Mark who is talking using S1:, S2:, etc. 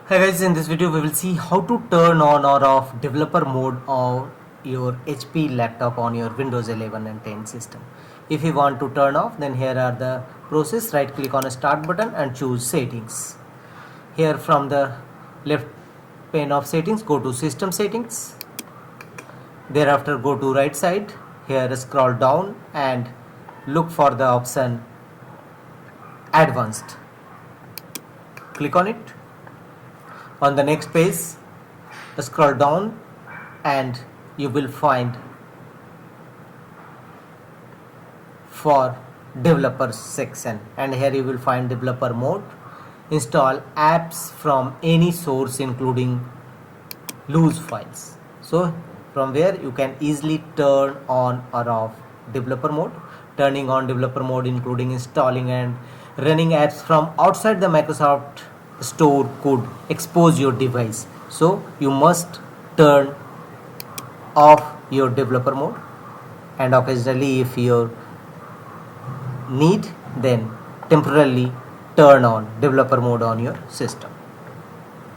S1: Hi guys, in this video we will see how to turn on or off developer mode on your HP laptop on your Windows 11 and 10 system. If you want to turn off, then here are the process. Right click on a start button and choose settings. Here from the left pane of settings, go to system settings. Thereafter go to right side. Here scroll down and look for the option advanced. Click on it. On the next page, scroll down and you will find for developer section, and here you will find developer mode. Install apps from any source including loose files. So from where you can easily turn on or off developer mode. Turning on developer mode including installing and running apps from outside the Microsoft Store could expose your device, so you must turn off your developer mode, and occasionally if you need, then temporarily turn on developer mode on your system.